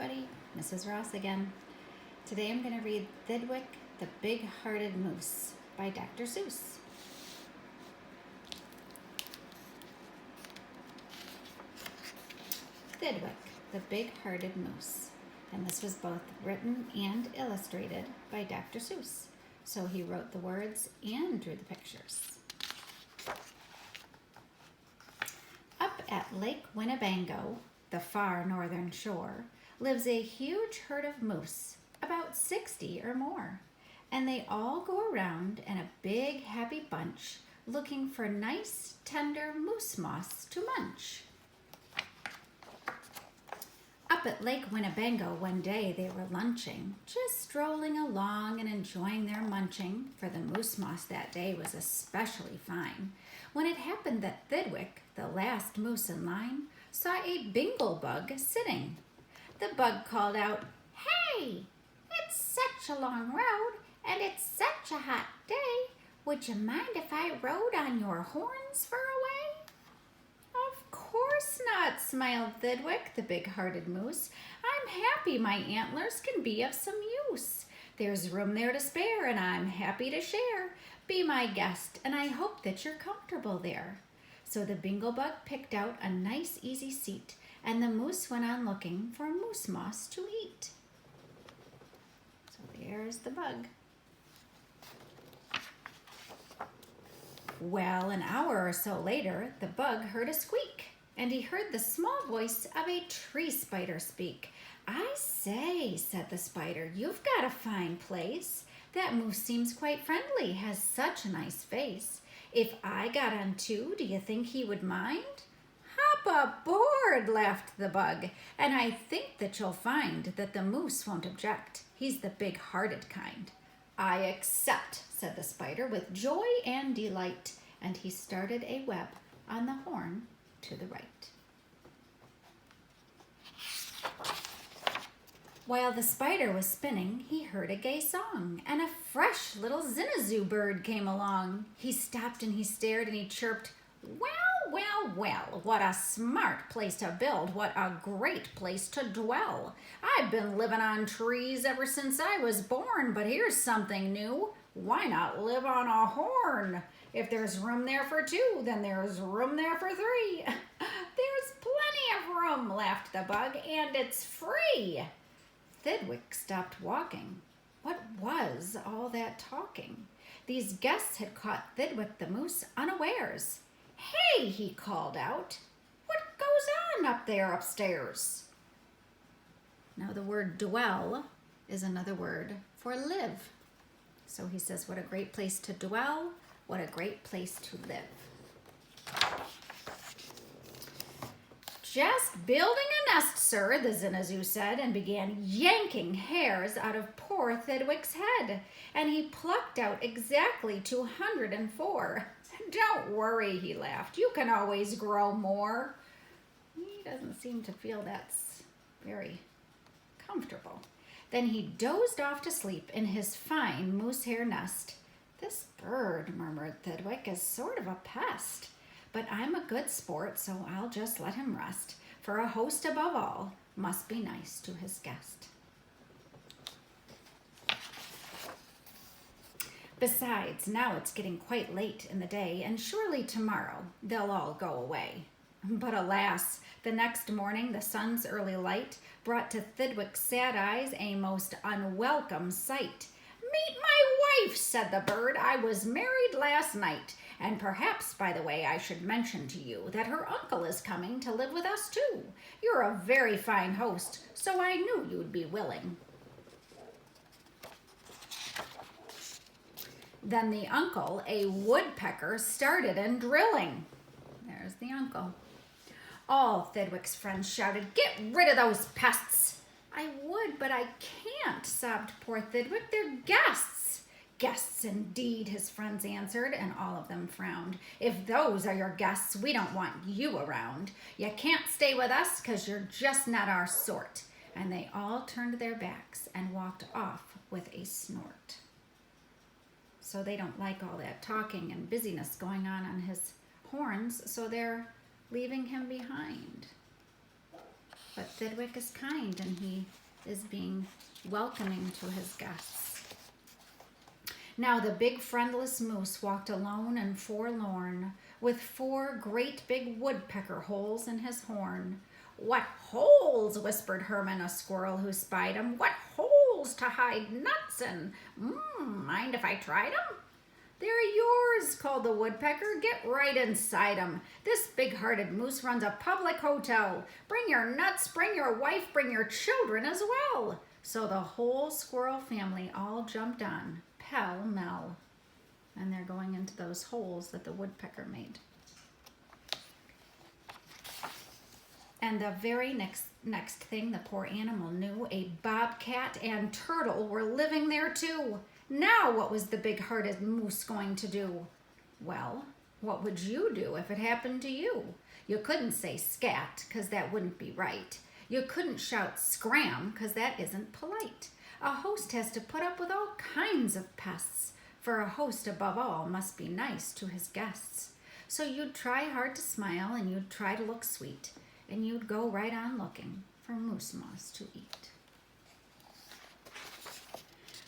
everybody, Mrs. Ross again. Today I'm going to read Thidwick, the Big-Hearted Moose by Dr. Seuss. Thidwick, the Big-Hearted Moose. And this was both written and illustrated by Dr. Seuss. So he wrote the words and drew the pictures. Up at Lake Winnebago, the far northern shore, lives a huge herd of moose, about 60 or more. And they all go around in a big happy bunch looking for nice tender moose moss to munch. Up at Lake Winnebago one day they were lunching, just strolling along and enjoying their munching, for the moose moss that day was especially fine, when it happened that Thidwick, the last moose in line, saw a bingle bug sitting. The bug called out, "Hey, it's such a long road and it's such a hot day. Would you mind if I rode on your horns for a way?" "Of course not," smiled Thidwick, the big-hearted moose. "I'm happy my antlers can be of some use. There's room there to spare and I'm happy to share. Be my guest and I hope that you're comfortable there." So the bingle bug picked out a nice easy seat, and the moose went on looking for moose moss to eat. So there's the bug. Well, an hour or so later, the bug heard a squeak, and he heard the small voice of a tree spider speak. "I say," said the spider, "you've got a fine place. That moose seems quite friendly, has such a nice face. If I got on too, do you think he would mind?" "Hop aboard," laughed the bug, "and I think that you'll find that the moose won't object. He's the big-hearted kind." "I accept," said the spider with joy and delight, and he started a web on the horn to the right. While the spider was spinning, he heard a gay song, and a fresh little zinazoo bird came along. He stopped and he stared and he chirped, "Well, well, well, what a smart place to build, what a great place to dwell. I've been living on trees ever since I was born, but here's something new. Why not live on a horn? If there's room there for two, then there's room there for three." "There's plenty of room," laughed the bug, "and it's free." Thidwick stopped walking. What was all that talking? These guests had caught Thidwick the moose unawares. "Hey," he called out, "what goes on up there upstairs?" Now the word dwell is another word for live. So he says, what a great place to dwell, what a great place to live. "Just building a nest, sir," the zinazoo said, and began yanking hairs out of poor Thidwick's head. And he plucked out exactly 204. "Don't worry," he laughed, "you can always grow more." He doesn't seem to feel that's very comfortable. Then he dozed off to sleep in his fine moose hair nest. "This bird," murmured Thidwick, "is sort of a pest. But I'm a good sport, so I'll just let him rest, for a host above all must be nice to his guest. Besides, now it's getting quite late in the day, and surely tomorrow they'll all go away." But alas, the next morning the sun's early light brought to Thidwick's sad eyes a most unwelcome sight. "Meet my wife," said the bird. "I was married last night. And perhaps, by the way, I should mention to you that her uncle is coming to live with us too. You're a very fine host, so I knew you'd be willing." Then the uncle, a woodpecker, started in drilling. There's the uncle. All Thidwick's friends shouted, "Get rid of those pests!" "I would, but I can't," sobbed poor Thidwick. "They're guests." "Guests indeed," his friends answered, and all of them frowned. "If those are your guests, we don't want you around. You can't stay with us because you're just not our sort." And they all turned their backs and walked off with a snort. So they don't like all that talking and busyness going on his horns, so they're leaving him behind. But Thidwick is kind, and he is being welcoming to his guests. Now the big friendless moose walked alone and forlorn, with 4 great big woodpecker holes in his horn. "What holes?" whispered Herman, a squirrel who spied him. "What holes to hide nuts in? Mind if I tried 'em?" "They're yours," called the woodpecker. "Get right inside 'em. This big-hearted moose runs a public hotel. Bring your nuts, bring your wife, bring your children as well." So the whole squirrel family all jumped on, pell-mell. And they're going into those holes that the woodpecker made. And the very next thing the poor animal knew, a bobcat and turtle were living there too. Now what was the big-hearted moose going to do? Well, what would you do if it happened to you? You couldn't say scat, 'cause that wouldn't be right. You couldn't shout scram, 'cause that isn't polite. A host has to put up with all kinds of pests, for a host above all must be nice to his guests. So you'd try hard to smile, and you'd try to look sweet, and you'd go right on looking for moose moss to eat.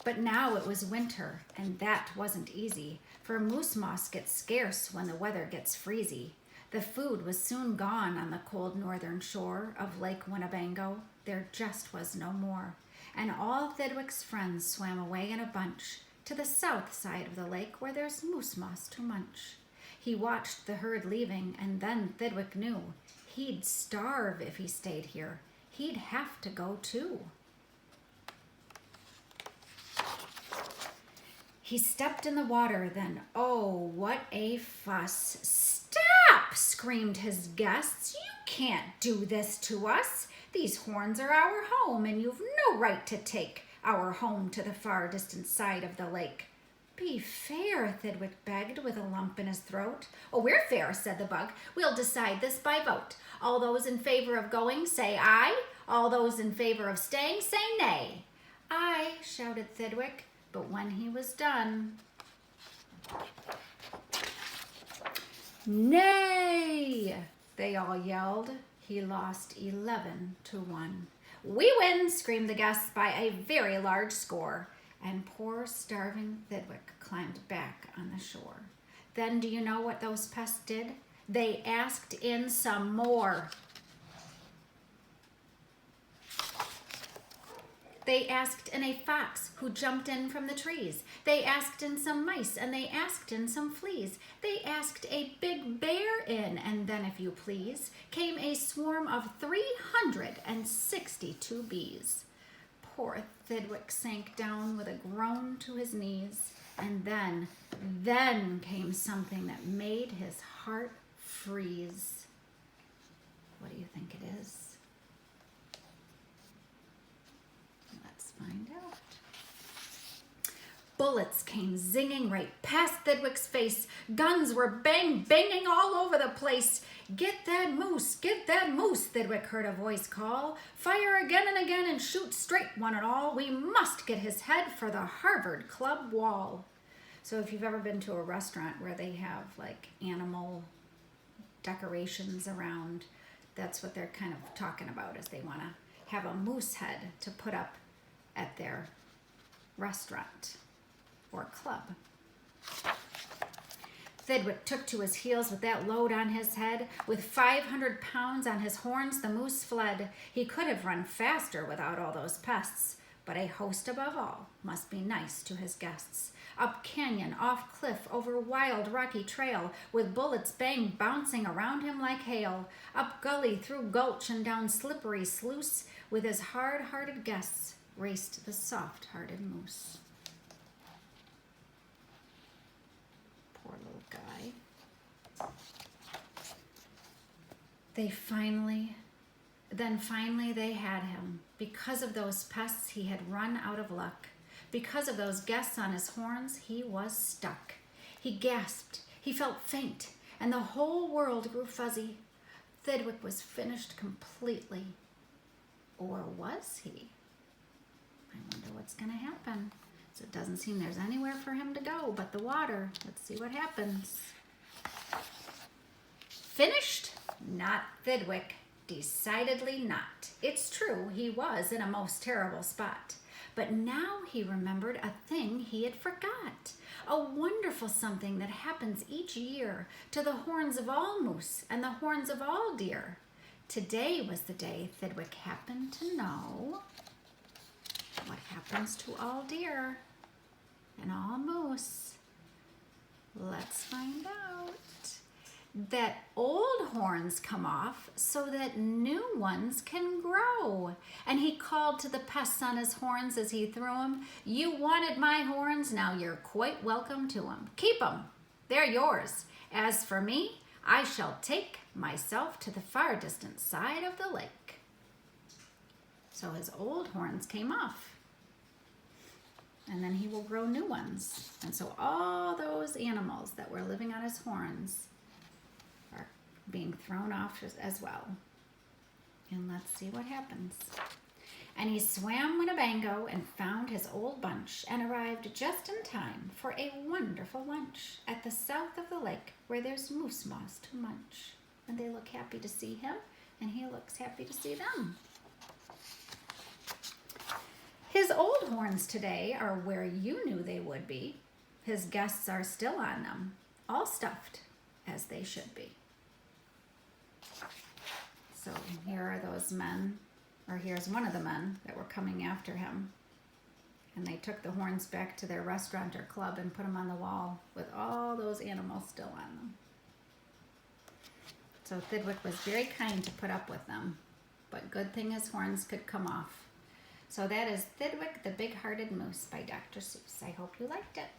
But now it was winter, and that wasn't easy, for moose moss gets scarce when the weather gets freezy. The food was soon gone on the cold northern shore of Lake Winnebago. There just was no more, and all Thidwick's friends swam away in a bunch to the south side of the lake where there's moose moss to munch. He watched the herd leaving, and then Thidwick knew he'd starve if he stayed here. He'd have to go too. He stepped in the water, then, oh, what a fuss. "Stop!" screamed his guests. "You can't do this to us. These horns are our home, and you've no right to take our home to the far distant side of the lake." "Be fair," Thidwick begged with a lump in his throat. "Oh, we're fair," said the bug. "We'll decide this by vote. All those in favor of going, say aye. All those in favor of staying, say nay." "Aye," shouted Thidwick, but when he was done, "Nay!" they all yelled. He lost 11-1. "We win!" screamed the guests by a very large score. And poor starving Thidwick climbed back on the shore. Then do you know what those pests did? They asked in some more. They asked in a fox who jumped in from the trees. They asked in some mice, and they asked in some fleas. They asked a big bear in, and then, if you please, came a swarm of 362 bees. Poor Thidwick sank down with a groan to his knees, and then came something that made his heart freeze. What do you think it is? Let's find out. Bullets came zinging right past Thidwick's face. Guns were banging all over the place. "Get that moose, Thidwick heard a voice call. "Fire again and again and shoot straight, one and all. We must get his head for the Harvard Club wall." So if you've ever been to a restaurant where they have like animal decorations around, that's what they're kind of talking about, is they want to have a moose head to put up at their restaurant or club. Thidwick took to his heels with that load on his head. With 500 pounds on his horns, the moose fled. He could have run faster without all those pests, but a host above all must be nice to his guests. Up canyon, off cliff, over wild rocky trail, with bullets bouncing around him like hail. Up gully, through gulch, and down slippery sluice, with his hard-hearted guests raced the soft-hearted moose. Poor little guy. Finally they had him. Because of those pests, he had run out of luck. Because of those guests on his horns, he was stuck. He gasped, he felt faint, and the whole world grew fuzzy. Thidwick was finished completely. Or was he? I wonder what's going to happen. So it doesn't seem there's anywhere for him to go but the water. Let's see what happens. Finished? Not Thidwick. Decidedly not. It's true, he was in a most terrible spot. But now he remembered a thing he had forgot. A wonderful something that happens each year to the horns of all moose and the horns of all deer. Today was the day Thidwick happened to know what happens to all deer and all moose. Let's find out. That old horns come off so that new ones can grow. And he called to the pests on his horns as he threw them, "You wanted my horns, now you're quite welcome to them. Keep them, they're yours. As for me, I shall take myself to the far distant side of the lake." So his old horns came off. And then he will grow new ones. And so all those animals that were living on his horns are being thrown off as well. And let's see what happens. And he swam Winnebago and found his old bunch and arrived just in time for a wonderful lunch at the south of the lake where there's moose moss to munch. And they look happy to see him, and he looks happy to see them. His old horns today are where you knew they would be. His guests are still on them, all stuffed as they should be. So here are those men, or here's one of the men that were coming after him. And they took the horns back to their restaurant or club and put them on the wall with all those animals still on them. So Thidwick was very kind to put up with them, but good thing his horns could come off. So that is Thidwick the Big-Hearted Moose by Dr. Seuss. I hope you liked it.